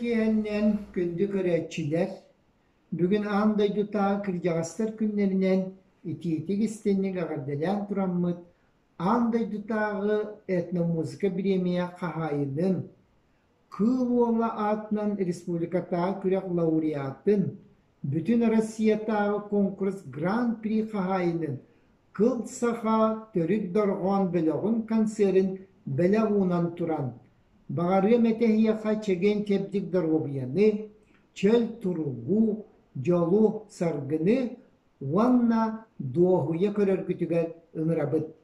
kiyennen gündük öğretçiler, bugün anda yuta kırcağızlar günlerinden iti istenlik ağırdayan turanmıt, anda yutağı etnomuzika biremiye kahayının, Kıvolla atnan Respublikata kürek laureatın, bütün Rossiyatağı konkurs Grand Prix kahayının, kıl saha törük dorgon bölüğün konserin belağunan turan, bağırı metehiyaka çegen tebdik dorgobiyanı, çöl turugu, jolu sargını, vanna doğuya körör kütüger ınırabıt.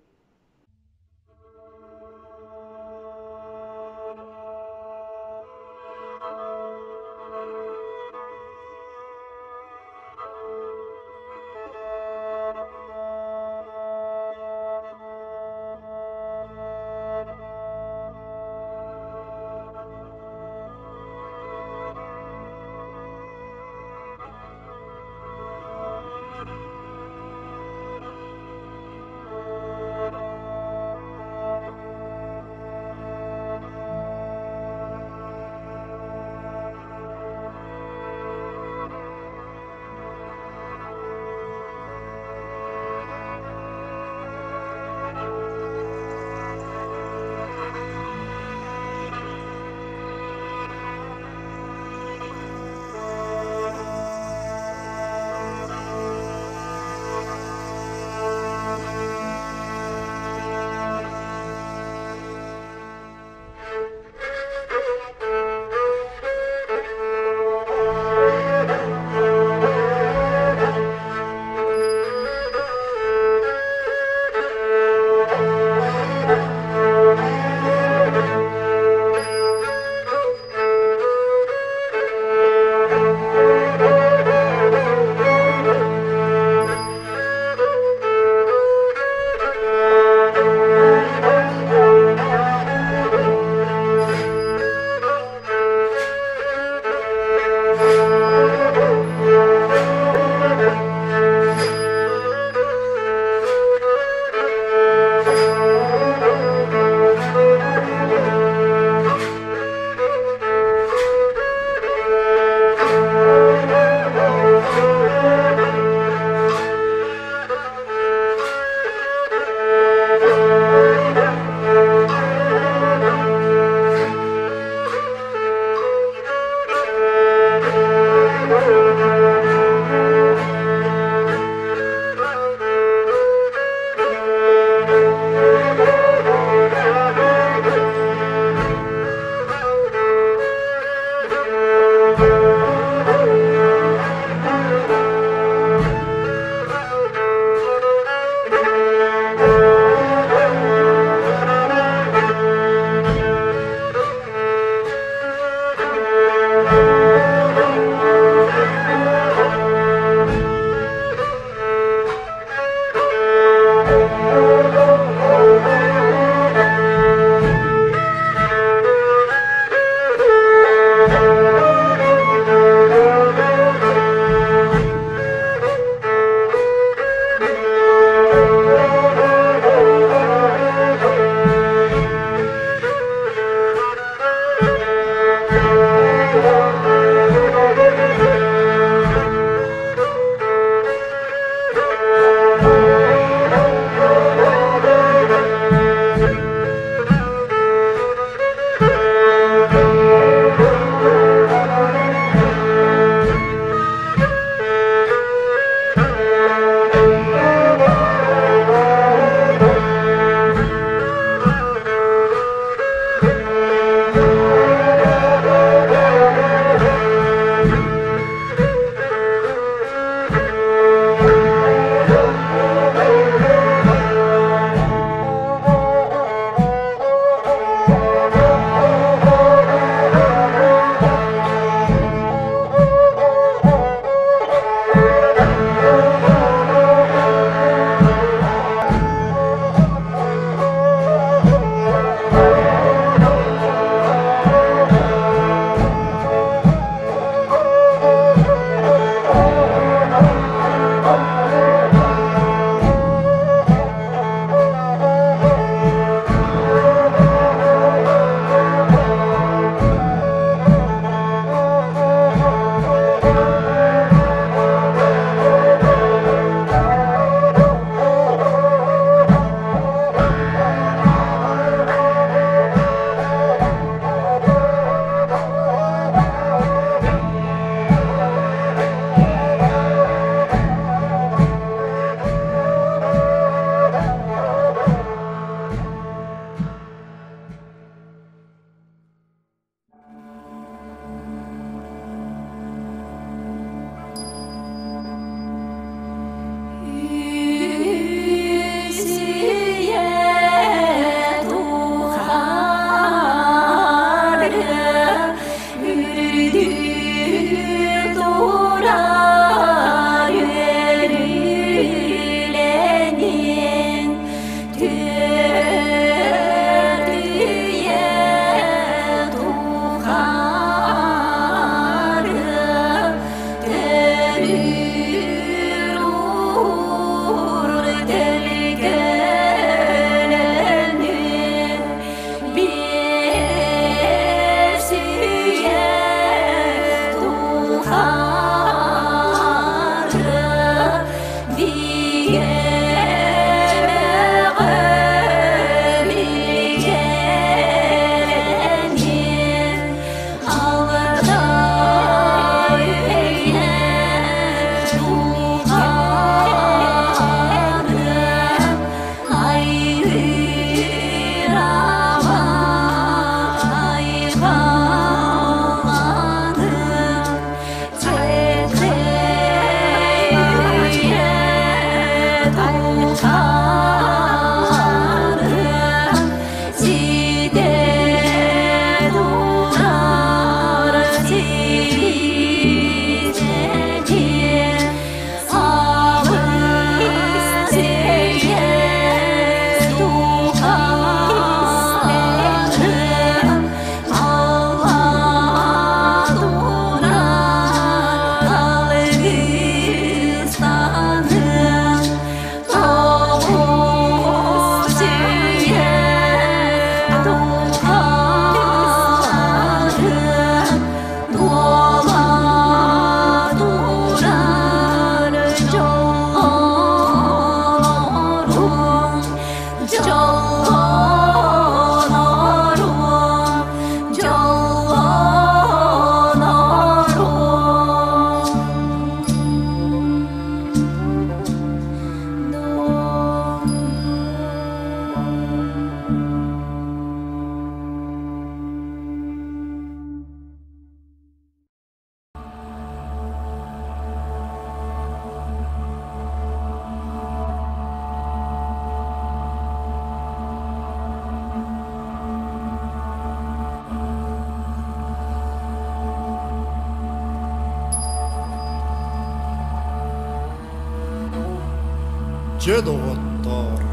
Жедоғыттар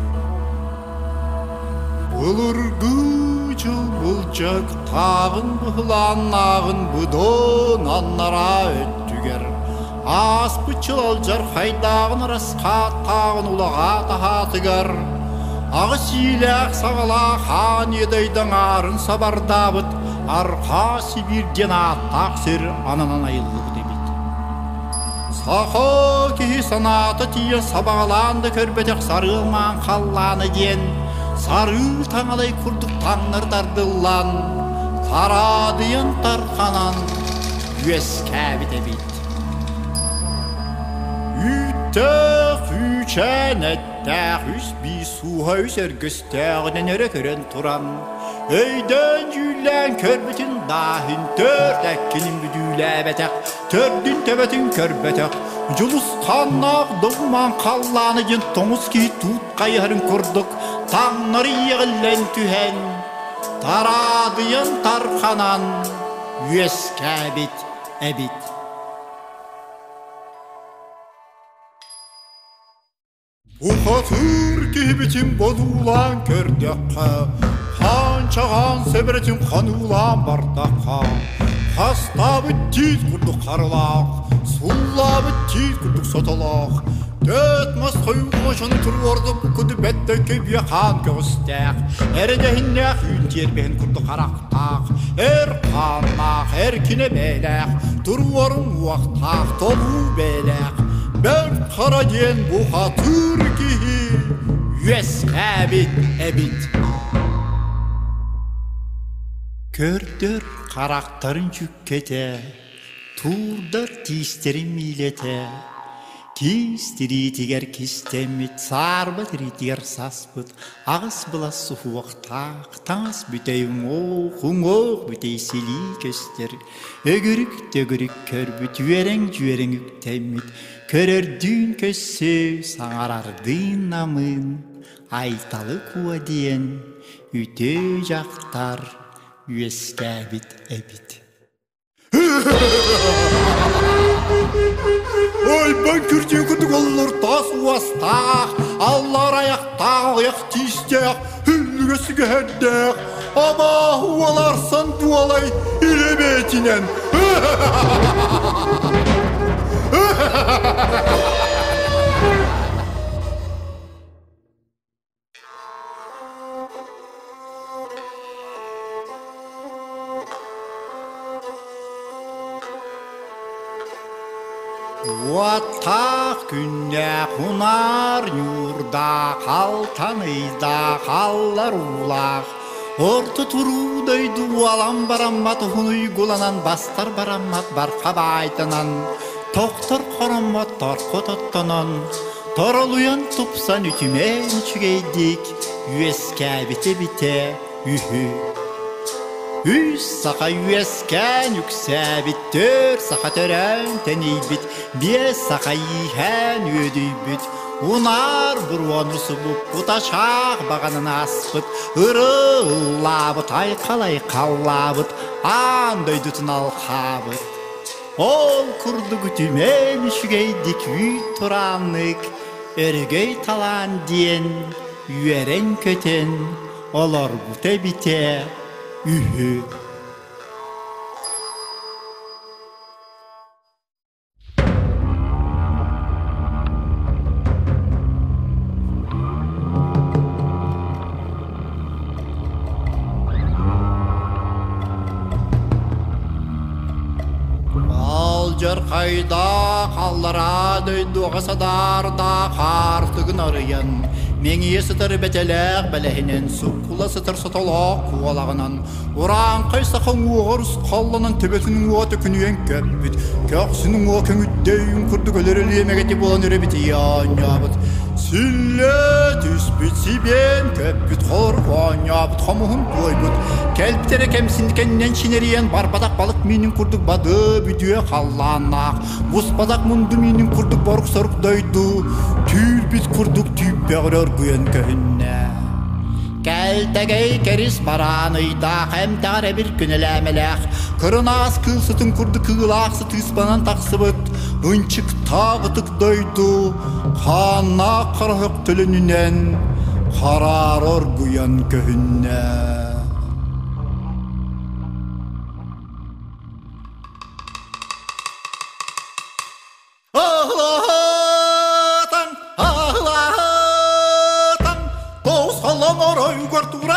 Бұлырғы жыл бұлчық тағын бұланағын бұдын аннара өттігер Ас бұчыл алжар қайдағын расқа тағын ұлаға тағатығар Ағы силәқ сағала хан едайдың арын сабардабыт Арқа Сибирден аттақ сер ананан айылығы дебет Сақы кейі санаты тие сабағаланды көрбетек сарылман қалланы ден Сарыл таңалай күрдік таңырдардылан Тарадыйын тарқанан Үес кәбі дебет Үттіқ үчән әттәқ үс би суға үс әргістәғінен әрі көрін тұран Өйден жүлән көрбетін дағын төрт әккенің бүділі бәтәқ Төрдін төбетін көрбәтәқ Жұлыс қаннақ дұғман қалланы ден тоңыз кей тұт қайырын күрдік Таңнары еғілен түхен Тарадыйын тарқанан Үес кәбет әбет Ұқатыр кейбетін болулан көрдіққа Қанчаған сөбіретін қанулан бардаққа Қастабы тейт күрдік қарылақ Сұллабы тейт күрдік соталақ Дөт мас қойуға жаны тұр ордық Күді бәтті көбе қан көгістәқ Әрдәхіннәқ үйін тербен күрдік қарақтақ Әр қаннақ, әр кіне бәләқ Тұр орын уақтақ, толу бәләқ Бән қара ден бұға тұр кейі Үес әбет, әбет Көрдір қарақтарын жүккеті Турдар тиістерін мейлеті Кистери тигер кистемит, сарбатри тигер саспыт, ағыс бұлас суықтақ, таңыз бүтейін оқ бүтей сели көстер. Өгірік көрбіт, жуерен үктемит, көрердін көссі саңарардын намын, айталы куа дейін, үте жақтар, үескәбіт әбіт. Ой, ben kürtüğü kürdük olur tas uastaq, Allar ayaqtaq, ayaq tistaq, hüllügesi gəhəddaq, Ama huvalarsan dualay ilemeytinen. Уаттақ күнде құнар юрда, қалтанызда қаллар улақ. Орты тұрудай дуалан барамат, хуной гуланан бастар барамат бар қабайтынан. Тоқтыр қорамат торқотаттанан, торолуян тұпсан үтімен үчігейдік, үеске бите үхі. Үс сақа үескен үксәбіт, төр сақа төрән тәнейбіт, бес сақа ихэн өдейбіт. Унар бұруанысы бұп, бұташақ бағанын аспыт, ұрылабыт, айқалай қаллабыт, андай дүтін алқабыт. Ол күрді күтімен үшігейдік үй тұранық, өргей талан дейін, үйерен көтен, олар бұте бите, үхі. Алжыр қайда қаллара дөйді ғасадарда қартығын арыян. Меңе сытыр бәтеләқ бәләхінен сұққыла сытыр сыталақ қуалағынан. Уран қайса қың оғырыс қалланан төбетінің оты күнуен көпбіт. Көқсінің о көңіттейін күрді көлерілі емегеті болан өребіті ян-ябыт. Сіллет үспіт сибен көпбіт қорған ябыт қамығын қойбыт. Кәлптері кәмсіндікеннен шинериян бар бадақ балық менің күрдік бады бүдуе қалланақ. Бұс бадақ мұнды менің күрдік барық сарық дайды. Түрбіт күрдік түйіп бәғырар күен көхінне. Кәлтәгей кәріс бараныйда қәмтәғары бір күніләмеләқ. Кырынағыз кылсытын күрді кылақсы тыспанан тақсыбыт. ынчык тағытык дойду, қана қархық түлінінен, қарар оргуян көхінне.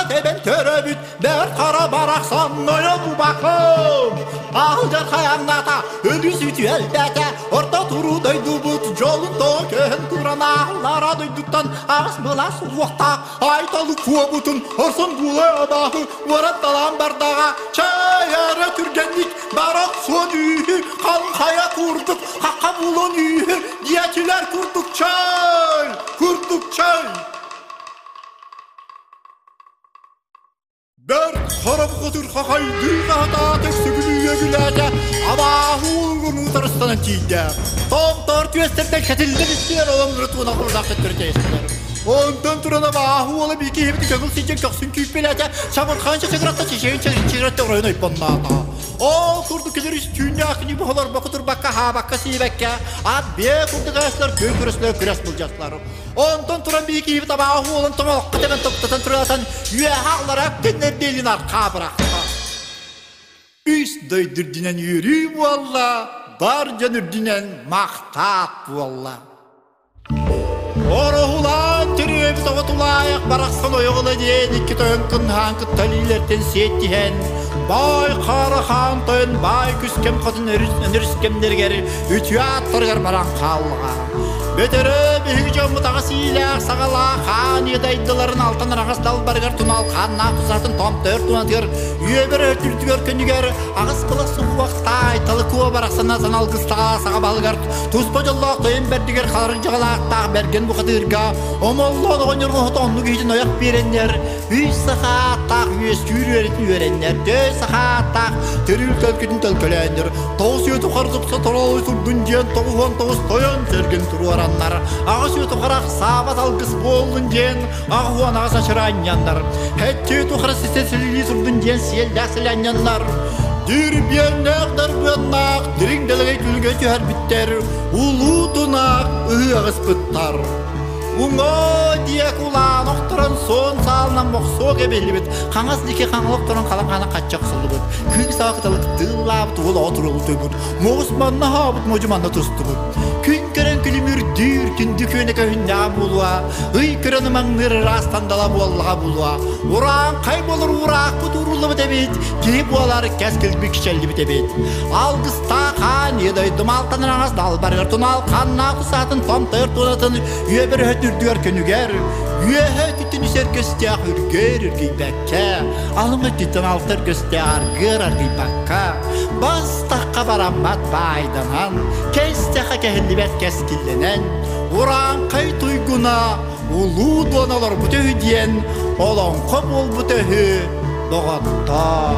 Дебен төрөбүт бер кара бараксан ноёбу бакым алжар каяңната өлү сүтү элбете орто туру дойдубут жолунда кен тураналара дойдуттан ас бала суукта айталы куобутун орсон булабахы варатталан бардага чаяра түргенник барак сөнү кан кая курдук какка булону диячилер курдук чай Бер қарап қотыр қақайды ғата тексігілі егіләді Абахуылғын ұтарыстаны тейді Том-тор түйестерден кәтілді бістер олың рытуына құрзақты түрде естілер Ondan turana bahu olup iki hepti kökül siyecek köksün küpelete Çamurkanca çekiratta çiçeğin çekiratta orayın oypanlata O kurdu kelir üstüne akını buhalar bakıdır bakka ha bakka siyebekke Ad be kurdu kaçlar köy kürüsler küres bulacaklar Ondan turan bir iki hepti bahu olun tomalıkka temen toktatan turatan Yüye hağlarak denler delin arka bırakta Üst döydürdünen yürü valla Bar canürdünen maktat valla Orohulan türüp soğutulayak baraksan oyğula diyen iki tönkün hankı talilerden siyettihen Bay Karahan tön bay küskem kadın önürüskemlerger ütüye attırgar baran kallığa Betere büyük camıdağı siylak sağala kan yedaydıların altın ağız dalbargar tunal kanna tuzatın tom tör tunatır Üyeber örtültügör könüger ağız kılık suğu vaqta aytalı kuva baraksana sanal kıstağa sağa balgar Tuzpa jolloq toyun berdiger kalırın jağalaqtaq bergen bu kadırga Omolloğun oynurgu tonlu gücün oyak berenler Üç saxattaq üyes kürü öğretin öğrenler Döz saxattaq terül tölküdün tölkölenler Toğuz yötü qargıpsa tolalı surdun diyen toğuvan toğuz toyan sergen turuaran Ağız yötü qarak sabat algıs boldun diyen Ağuan ağız açıranyanlar Hette yötü qarak sesesili surdun diyen siyellak silanyanlar Dirbiyen nağdar bönnak Dirin delegey tülge tüher bitter Ulu tunak ıhı ağız pıttar Uŋo diye kulağın oqturan son sağlanan moqsoq ebelli bit Qanğas dike qanğılık turan qalan qana qaçaq sıllı bit Kıg sağıqtalık dığlabıt ol oturulu töbüt Moğus manna habıt mocumanna tustu bit Kün keren kilimir dür kündü köyne köyünde bulua Iy keren mağnır rastandala bollağa bulua Uran kaybolur uraq bit urulu bit ebit Geyip olar keskil bir kişelli bit ebit Algısta qan yedaydım altanın ağız dalbargar tunal Qanna kusatın tom tır tunatın Üye bir hötürdüyor könüger Üye kütünü ser gösteyaq ürger bekke Alımı tütün altır gösteyaq argır bakka Bastaqqa barammat baydanan Kesteqa kehillibet keskillenen Uran kay tuyguna Ulu donalar bu töhü diyen Olan kom ol bu töhü Doğatta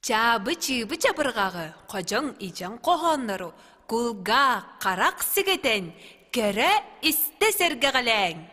Чабы-чыбы чабырғағы, қожың ижан қоғанлары, күлға қарақ сігетен, кәрі істе сәргіғіләң.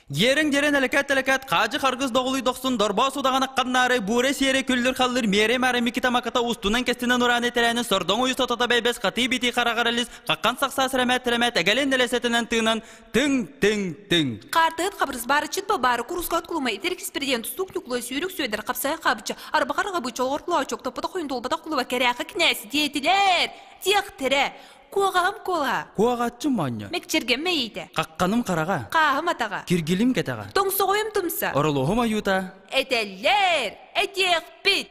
Ерің дерен әлікәт, қажы қарғыз доғылый доқсын, дорба судаған аққаннары, бұре сері күлдір қалыр, мере мәрі мекета маката ұстынан кестінен ұраны тәрәні, сұрдың ұйыс отата бәйбәс, қаты беті қарағаралыз, қаққан сақса сірәмәт, әгәлен нәләсетінен тыңнан, тың. Қартығыт қабырыз бары чыт бары құрысқат құлыма, етерекс бірден тұстық нүклі сүйрік сөйдір, қапсай қабычы, арбақар қабычы, олғырқылау чок, топыда қойын долбада құлыва кәрәқі кінәсі дейтілер, тектірі. Қуағағым қола. Қуағатчым маңы. Мекчерген мейді. Қаққаным қараға. Қағым атаға. Киргилим кетаға. Тоңсы қойым тұмса. Орылуғым аюта. Әтәлер, әтек бит.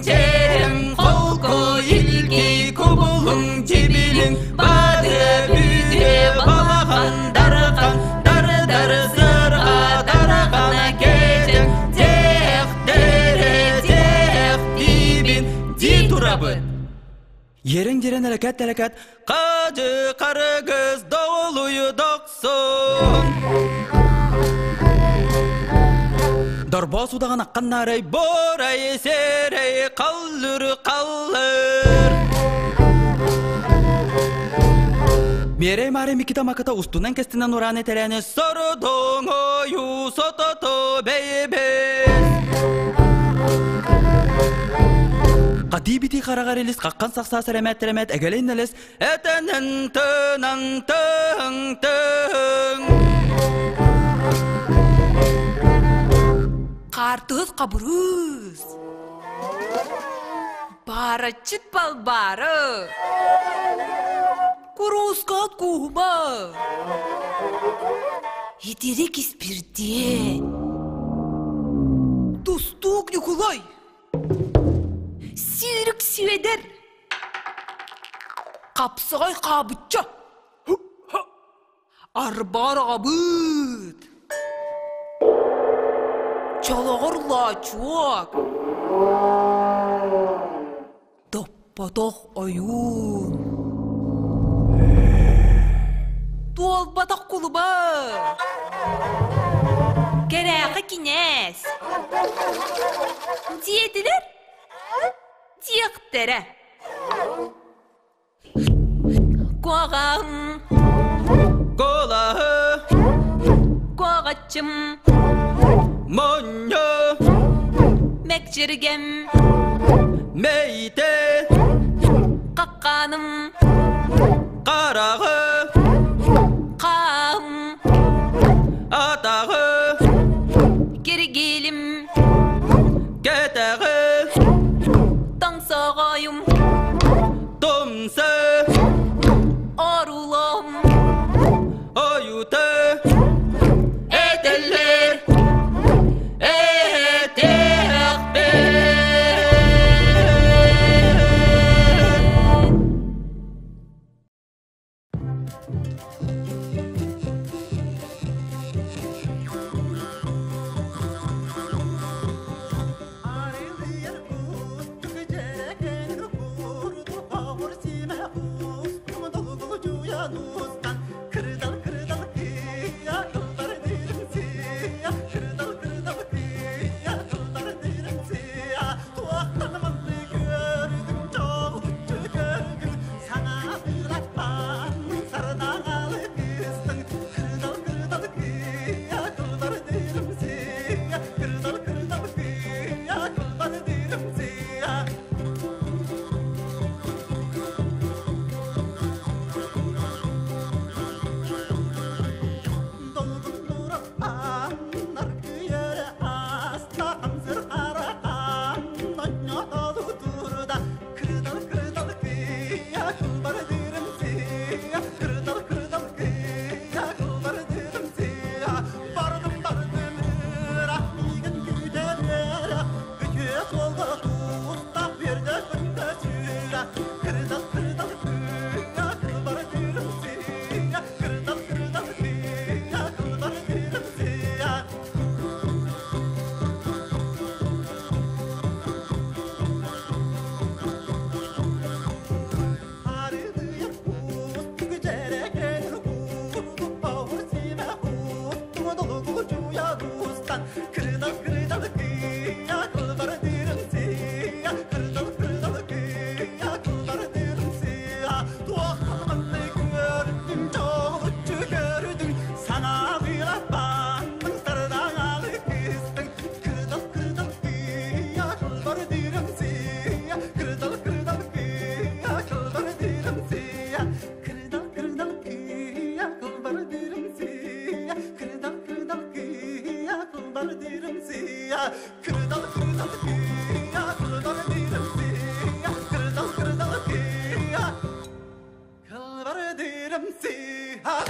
Ерің, қолқы, елге, көбілің, жебелің, бады, бүде, балақан, дарыған, дары, сырға, дарыған, әкедің, тек, дебін, де тұрабын. Ерің дерен әлікәт, қажы, қарығыз, доғылуы доқсын. Дорба судаған аққаннарай, борай, серей, қалыр. Мерей маре мекета маката ұстынан кестінен ұраны тәрәні, сұрдың ойу, сотото бейбес. Қати біті қарағар еліс, қаққан сақса сәрәмәт, әгәлейін әліс, әтәнін тың. Қартығыз қабырыз. Бары чыт бал бары. Құрысқат құма. Етерек іспірде. Достук Николай. Сирік сүйедер. Қапсығай қабытча. Арбар қабыт. Чалағыр лачуак. Доппатақ айун. Толбатақ құлыба. Кәрәқі кенес. Диетілер? Диектері. Қоғам. Қолағы. Қоғачым. Моньо. Мекчергем. Мейте. Қаққаным. Қарағы. Қам. Атағы. Кергелім. Кетағы. Таңсағайым. Томсы. Арулам. Аюты. Әтәлер. kırdal kırdal kıya kılbar dirim siya kırdal kırdal kıya kılbar dirim siya tuğakallı gördüm çoğutçu gördüm sana bir apanın tırdağı kıstın kırdal kırdal kıya kılbar dirim siya kırdal kırdal kıya kılbar dirim siya kırdal kırdal kıya kılbar dirim siya kırdal kırdal kıya kılbar dirim siya kırdal kırdal kıya kılbar dirim siya kırdal kırdal kıya kılbar dirim siya